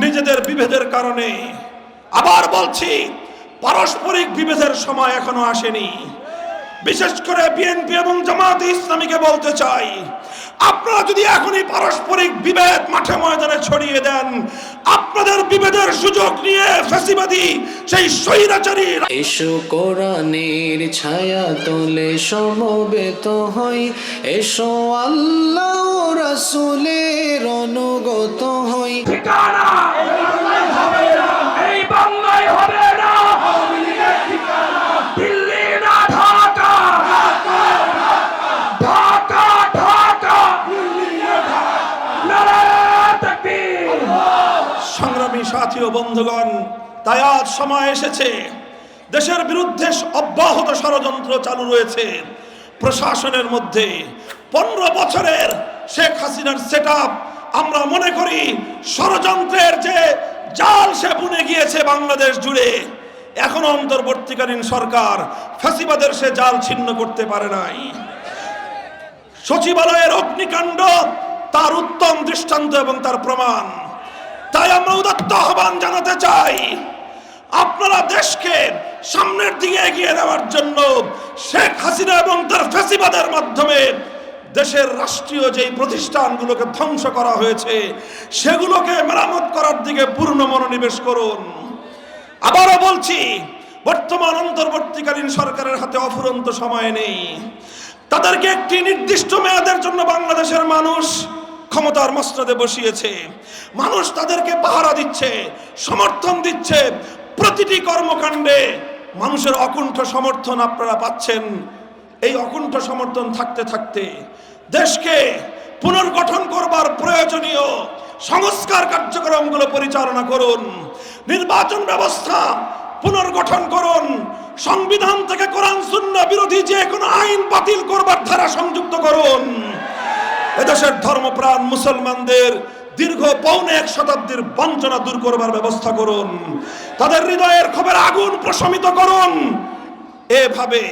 নিজেদের বিভেদের কারণে, আবার বলছি, পারস্পরিক বিভেদের সময় এখনো আসেনি। বিশেষ করে বিএনপি এবং জামায়াতে ইসলামীকে বলতে চাই, আপনারা যদি এখনই পারস্পরিক বিভেদ মাঠে ময়দানে ছড়িয়ে দেন, আপনাদের বিভেদের সুযোগ নিয়ে ফ্যাসিবাদী সেই স্বৈরাচারী এসো কোরআনের ছায়া তোলে সমবেত হই, এসো আল্লাহ ও রাসূলের অনুগত হই। ঠিকানা এই বাংলায় হবে না, দিল্লি না ঢাকা, ঢাকা ঢাকা, নারায়ে তাকবীর। সংগ্রামী সাথী ও বন্ধুগণ, তাই আজ সময় এসেছে, দেশের বিরুদ্ধে অব্যাহত ষড়যন্ত্র চালু রয়েছে প্রশাসনের মধ্যে। 15 বছরের শেখ হাসিনার সেটআপ আমরা মনে করি ষড়যন্ত্রের যে জাল সে বুনে গিয়েছে বাংলাদেশ জুড়ে। এখনো অন্তর্বর্তীকালীন সরকার ফ্যাসিবাদের সে জাল ছিন্ন করতে পারে নাই। সচিবালয়ের অগ্নিকাণ্ড তার উত্তম দৃষ্টান্ত এবং তার প্রমাণ। তাই আমরা উদাত্ত আহ্বান জানাতে চাই, আপনারা দেশকে সামনের দিকে এগিয়ে নেওয়ার জন্য শেখ হাসিনা এবং তার ফ্যাসিবাদের মাধ্যমে দেশের রাষ্ট্রীয় যেই প্রতিষ্ঠানগুলোকে ধ্বংস করা হয়েছে সেগুলোকে মেরামত করার দিকে পূর্ণ মনোনিবেশ করুন। আবারও বলছি, বর্তমান অন্তর্বর্তীকালীন সরকারের হাতে অফুরন্ত সময় নেই। তাদেরকে একটি নির্দিষ্ট মেয়াদের জন্য বাংলাদেশের মানুষ ক্ষমতার মসনদে বসিয়েছে। মানুষ তাদেরকে পাহারা দিচ্ছে, সমর্থন দিচ্ছে। প্রতিটি কর্মকাণ্ডে মানুষের অকুণ্ঠ সমর্থন আপনারা পাচ্ছেন। এই অকুণ্ঠ সমর্থন থাকতে থাকতে দেশকে পুনর্গঠন করবার প্রয়োজনীয় সংস্কার কার্যক্রমগুলো পরিচালনা করুন। নির্বাচন ব্যবস্থা পুনর্গঠন করুন। সংবিধান থেকে কোরআন সুন্নাহ বিরোধী যে কোনো আইন বাতিল করবার ধারা সংযুক্ত করুন। এদেশের ধর্মপ্রাণ মুসলমানদের দীর্ঘ 1.25 শতাব্দীর বঞ্চনা দূর করবার ব্যবস্থা করুন। তাদের হৃদয়ের ক্ষোভের আগুন প্রশমিত করুন। এভাবে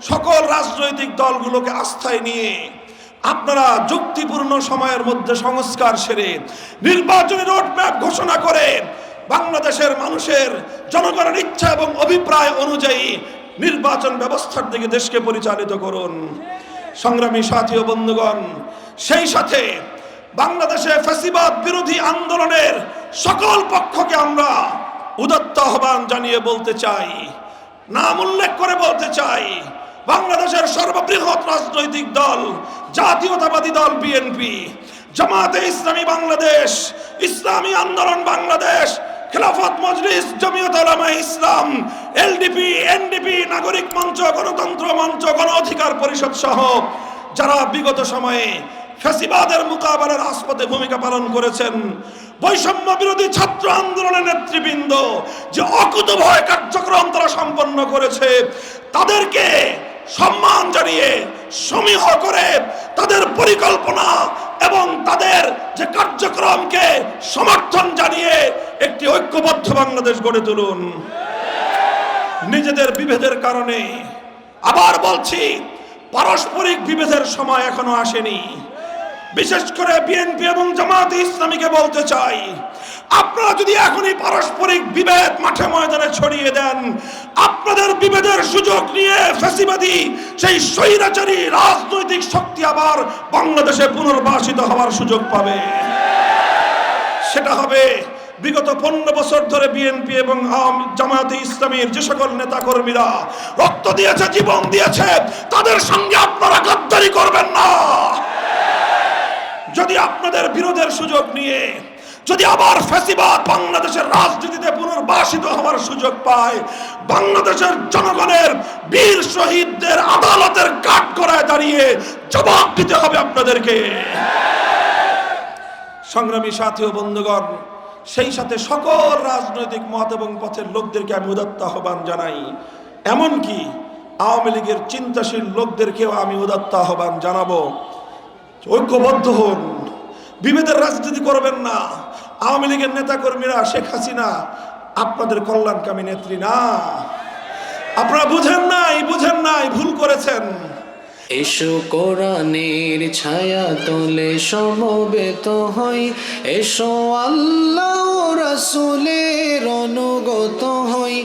সকল রাজনৈতিক দলগুলোকে আস্থায় নিয়ে আপনারা যুক্তিপূর্ণ সময়ের মধ্যে সংস্কার সেরে নির্বাচনী রোডম্যাপ ঘোষণা করে বাংলাদেশের মানুষের জনগণের ইচ্ছা এবং অভিপ্রায় অনুযায়ী নির্বাচন ব্যবস্থার দিকে দেশকে পরিচালিত করুন। সংগ্রামী সাথী ও বন্ধুগণ, সেই সাথে বাংলাদেশে ফ্যাসিবাদ বিরোধী আন্দোলনের সকল পক্ষকে আমরা উদাত্ত আহ্বান জানিয়ে বলতে চাই, নাম উল্লেখ করে বলতে চাই, বাংলাদেশের সর্ববৃহৎ রাজনৈতিক দল জাতীয়তাবাদী দল বিএনপি, জামায়াতে ইসলামী বাংলাদেশ, ইসলামী আন্দোলন বাংলাদেশ, খেলাফত মজলিস, জমিয়ত উলামায়ে ইসলাম, এলডিপি, এনডিপি, নাগরিক মঞ্চ, গণতন্ত্র মঞ্চ, গণ অধিকার পরিষদ সহ যারা বিগত সময়ে ফ্যাসিবাদের মোকাবেলার রাজপথে ভূমিকা পালন করেছেন, বৈষম্য বিরোধী ছাত্র আন্দোলনের নেতৃবৃন্দ যে অকুতোভয় কার্যক্রম তারা সম্পন্ন করেছে, তাদেরকে সম্মান জানিয়ে সমীহ করে তাদের পরিকল্পনা এবং তাদের যে কার্যক্রমকে সমর্থন জানিয়ে একটি ঐক্যবদ্ধ বাংলাদেশ গড়ে তুলুন। নিজেদের বিভেদের কারণে, আবার বলছি, পারস্পরিক বিভেদের সময় এখনো আসেনি। বিশেষ করে বিএনপি এবং জামায়াতে ইসলামীকে বলতে চাই, আপনারা যদি এখনই পারস্পরিক বিভেদ মাঠে ময়দানে ছড়িয়ে দেন, আপনাদের বিভেদের সুযোগ নিয়ে ফ্যাসিবাদী সেই স্বৈরাচারী রাজনৈতিক শক্তি আবার বাংলাদেশে পুনর্বাসিত হওয়ার সুযোগ পাবে। সেটা হবে বিগত 15 বছর ধরে বিএনপি এবং জামায়াতে ইসলামীর যে সকল নেতাকর্মীরা রক্ত দিয়েছে, জীবন দিয়েছে, তাদের সঙ্গে আপনারা গাদ্দারি করবেন না। যদি আপনাদের বিরোধের সুযোগ নিয়ে যদি আবার ফ্যাসিবাদ বাংলাদেশের রাজনীতিতে পুনর্বাসিত হওয়ার সুযোগ পায়, বাংলাদেশের জনগণের বীর শহীদদের আদালতের কাঠগড়ায় দাঁড়িয়ে জবাব দিতে হবে আপনাদেরকে। সংগ্রামী সাথী ও বন্ধুগণ, সেই সাথে সকল রাজনৈতিক মত এবং পথের লোকদেরকে আমি উদাত্ত আহ্বান জানাই, এমনকি আওয়ামী লীগের চিন্তাশীল লোকদেরকেও আমি উদাত্ত আহ্বান জানাবো, ঐক্যবদ্ধ হন, বিভেদের রাজনীতি করবেন না। আওয়ামী লীগের নেতাকর্মীরা, শেখ হাসিনা আপনাদের কল্যাণকামী নেত্রী না। আপনারা বুঝেন নাই, ভুল করেছেন। এসো কোরআনের ছায়া তলে সমবেত হই, এসো আল্লাহ রাসূলের অনুগত